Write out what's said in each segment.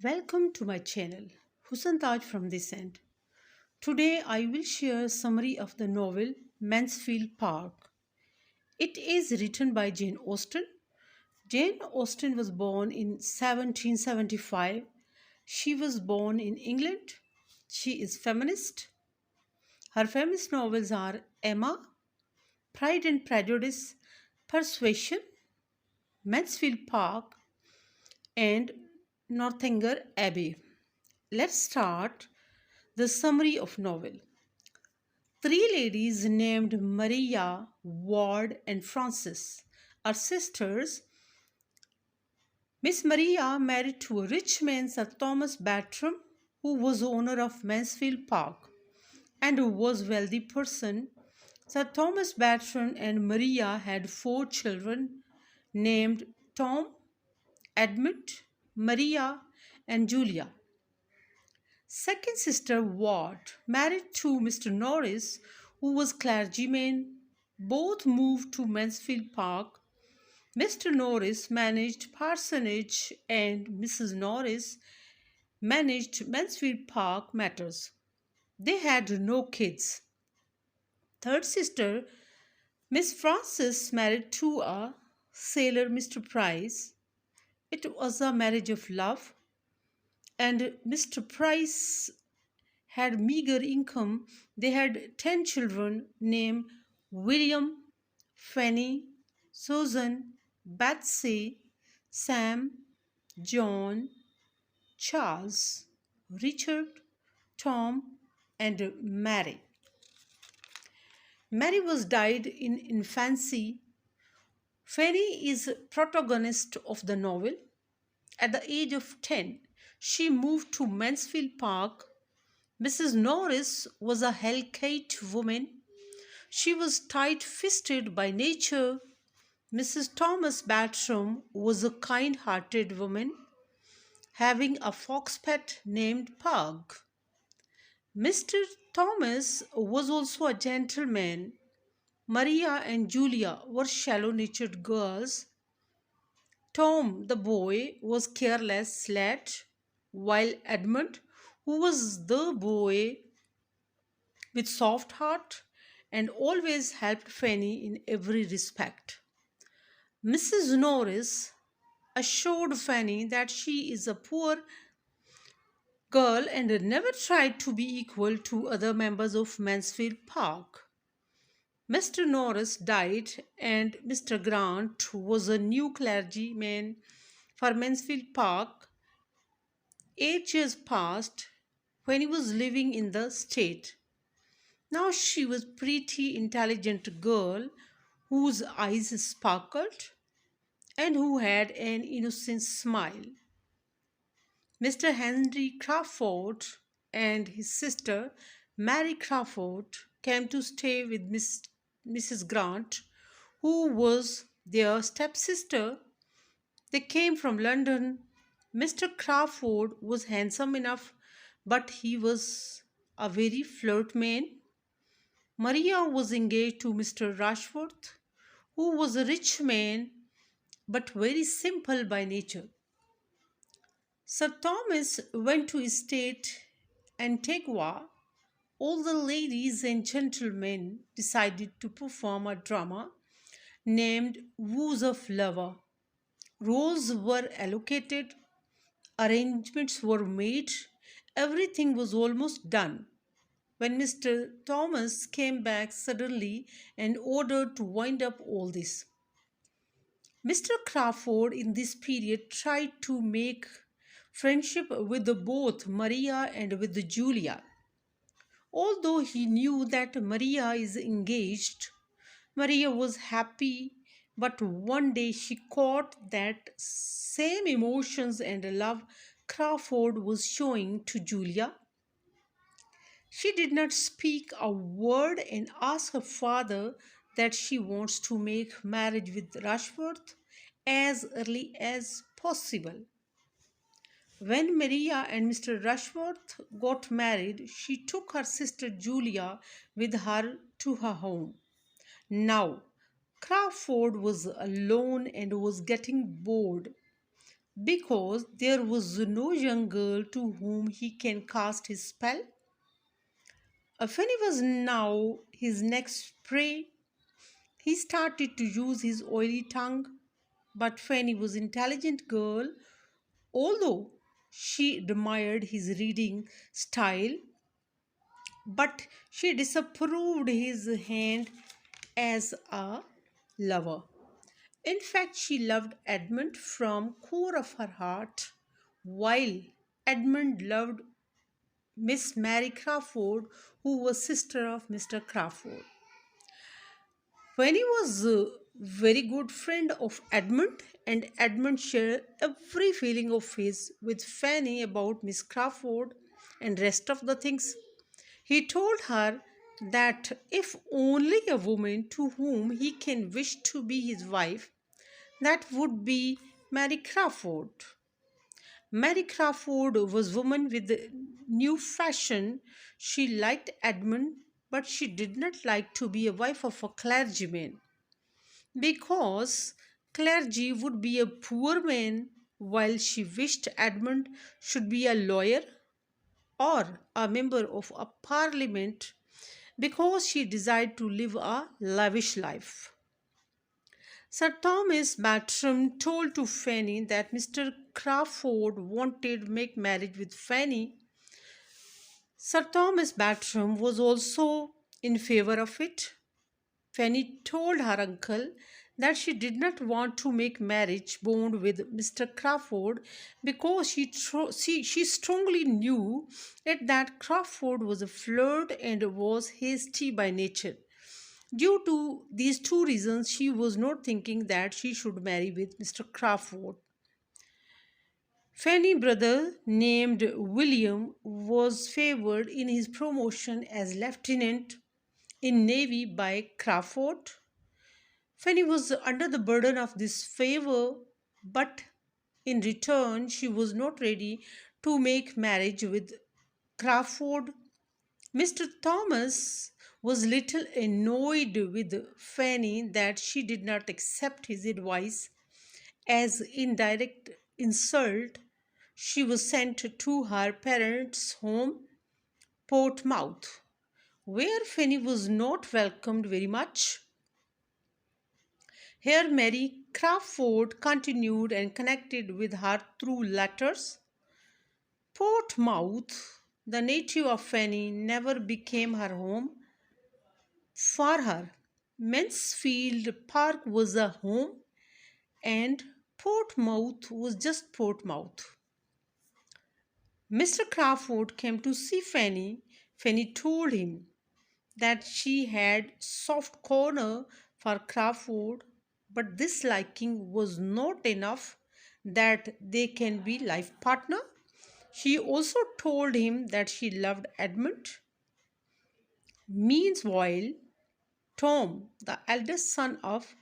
Welcome to my channel, Hussein Taj from this end. Today I will share a summary of the novel Mansfield Park. It is written by Jane Austen. Jane Austen was born in 1775. She was born in England. She is feminist. Her feminist novels are Emma, Pride and Prejudice, Persuasion, Mansfield Park, and Northanger Abbey. Let's start the summary of novel. Three ladies named Maria, Ward, and Frances are sisters. Miss Maria married to a rich man, Sir Thomas Bartram, who was owner of Mansfield Park and who was a wealthy person. Sir Thomas Bartram and Maria had four children named Tom, Edmund, Maria, and Julia. Second sister Ward married to Mr. Norris, who was clergyman. Both moved to Mansfield Park. Mr. Norris managed parsonage and Mrs. Norris managed Mansfield Park matters. They had no kids. Third sister, Miss Frances, married to a sailor, Mr. Price. It was a marriage of love, and Mr. Price had meager income. They had 10 children named William, Fanny, Susan, Betsy, Sam, John, Charles, Richard, Tom, and Mary. Mary was died in infancy. Fanny is protagonist of the novel. At the age of 10, she moved to Mansfield Park. Mrs. Norris was a Hellcat woman. She was tight fisted by nature. Mrs. Thomas Bartram was a kind hearted woman, having a fox pet named Pug. Mr. Thomas was also a gentleman. Maria and Julia were shallow natured girls. Tom, the boy, was careless lad, while Edmund, who was the boy with soft heart and always helped Fanny in every respect. Mrs. Norris assured Fanny that she is a poor girl and never tried to be equal to other members of Mansfield Park. Mr. Norris died, and Mr. Grant was a new clergyman for Mansfield Park. 8 years passed when he was living in the state. Now she was a pretty intelligent girl whose eyes sparkled and who had an innocent smile. Mr. Henry Crawford and his sister Mary Crawford came to stay with Mrs. Grant, who was their stepsister. They came from London. Mr. Crawford was handsome enough, but he was a very flirt man. Maria was engaged to Mr. Rushworth, who was a rich man but very simple by nature. Sir Thomas went to estate Antigua. All the ladies and gentlemen decided to perform a drama named Woos of Love. Roles were allocated, arrangements were made, everything was almost done when Mr. Thomas came back suddenly and ordered to wind up all this. Mr. Crawford in this period tried to make friendship with both Maria and with Julia. Although he knew that Maria is engaged, Maria was happy, but one day she caught that same emotions and love Crawford was showing to Julia. She did not speak a word and asked her father that she wants to make marriage with Rushworth as early as possible. When Maria and Mr. Rushworth got married, she took her sister Julia with her to her home. Now, Crawford was alone and was getting bored. because there was no young girl to whom he can cast his spell. Fanny was now his next prey. He started to use his oily tongue, but Fanny was an intelligent girl. Although she admired his reading style, but she disapproved his hand as a lover. In fact, she loved Edmund from core of her heart, while Edmund loved Miss Mary Crawford, who was sister of Mr. Crawford. Fanny was a very good friend of Edmund, and Edmund shared every feeling of his with Fanny about Miss Crawford and rest of the things. He told her that if only a woman to whom he can wish to be his wife, that would be Mary Crawford. Mary Crawford was woman with the new fashion. She liked Edmund, but she did not like to be a wife of a clergyman because clergy would be a poor man, while she wished Edmund should be a lawyer or a member of a parliament because she desired to live a lavish life. Sir Thomas Bartram told to Fanny that Mr. Crawford wanted to make marriage with Fanny. Sir Thomas Bartram was also in favor of it. Fanny told her uncle that she did not want to make marriage bond with Mr. Crawford because she strongly knew that Crawford was a flirt and was hasty by nature. Due to these two reasons, she was not thinking that she should marry with Mr. Crawford. Fanny's brother, named William, was favored in his promotion as lieutenant in Navy by Crawford. Fanny was under the burden of this favor, but in return, she was not ready to make marriage with Crawford. Mr. Thomas was little annoyed with Fanny that she did not accept his advice. As indirect insult, she was sent to her parents' home, Portsmouth, where Fanny was not welcomed very much. Here, Mary Crawford continued and connected with her through letters. Portsmouth, the native of Fanny, never became her home for her. Mansfield Park was a home, and Portsmouth was just Portsmouth. Mr. Crawford came to see Fanny. Fanny told him that she had soft corner for Crawford, but this liking was not enough that they can be life partner. She also told him that she loved Edmund. Meanwhile, Tom, the eldest son of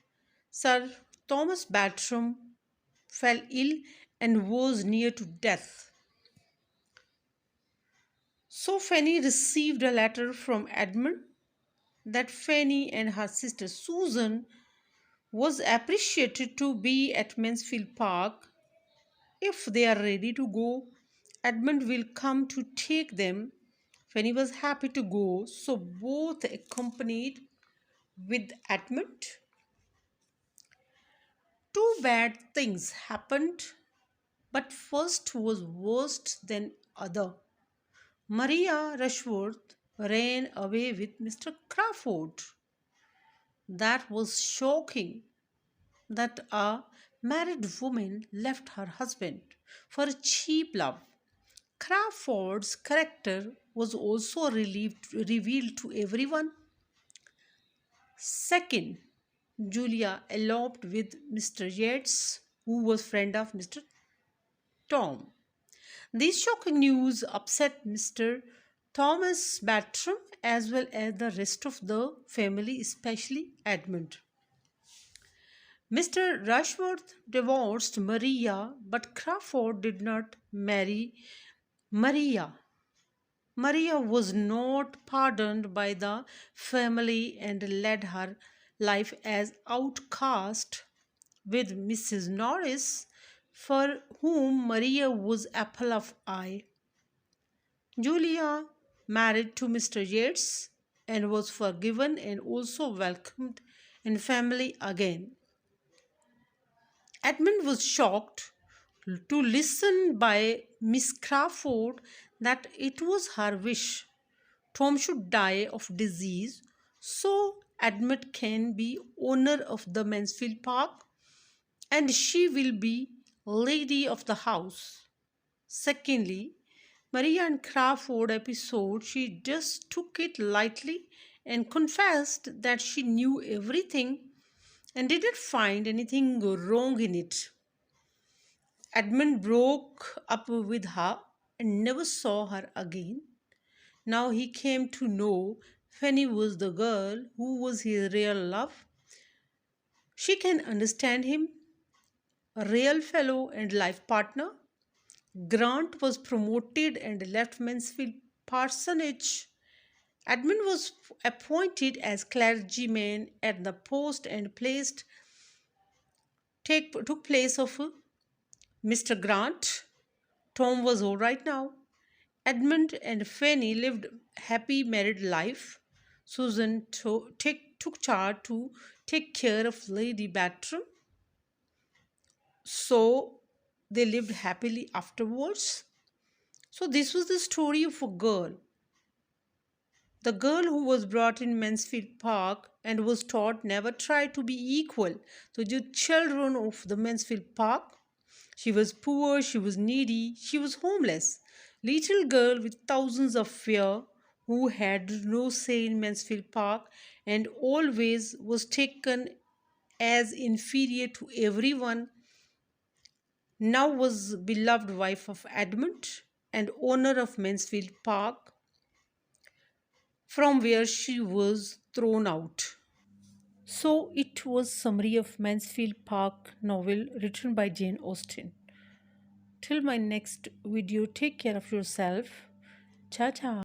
Sir Thomas Bartram, fell ill and was near to death. So Fanny received a letter from Edmund that Fanny and her sister Susan was appreciated to be at Mansfield Park. If they are ready to go, Edmund will come to take them. Fanny was happy to go, so both accompanied with Edmund. Two bad things happened, but first was worse than other. Maria Rushworth ran away with Mr. Crawford. That was shocking that a married woman left her husband for cheap love. Crawford's character was also revealed to everyone. Second, Julia eloped with Mr. Yates, who was friend of Mr. Tom. This shocking news upset Mr. Thomas Bartram as well as the rest of the family, especially Edmund. Mr. Rushworth divorced Maria, but Crawford did not marry Maria. Maria was not pardoned by the family and led her life as outcast with Mrs. Norris. for whom Maria was apple of eye. Julia married to Mr. Yates and was forgiven and also welcomed in family again. Edmund was shocked to listen by Miss Crawford that it was her wish Tom should die of disease so Edmund can be owner of the Mansfield Park and she will be lady of the house. Secondly, Maria and Crawford episode, she just took it lightly and confessed that she knew everything and didn't find anything wrong in it. Edmund broke up with her and never saw her again. Now he came to know Fanny was the girl who was his real love. She can understand him, a real fellow and life partner. Grant was promoted and left Mansfield Parsonage. Edmund was appointed as clergyman at the post and took place of Mr. Grant. Tom was all right now. Edmund and Fanny lived happy married life. Susan took charge to take care of Lady Bartram. So they lived happily afterwards. So this was the story of a girl. The girl who was brought in Mansfield Park and was taught never try to be equal to the children of the Mansfield Park. She was poor, she was needy, she was homeless. Little girl with thousands of fear who had no say in Mansfield Park and always was taken as inferior to everyone, now was beloved wife of Edmund and owner of Mansfield Park, from where she was thrown out. So it was summary of Mansfield Park novel written by Jane Austen. Till my next video, take care of yourself. Ciao ciao.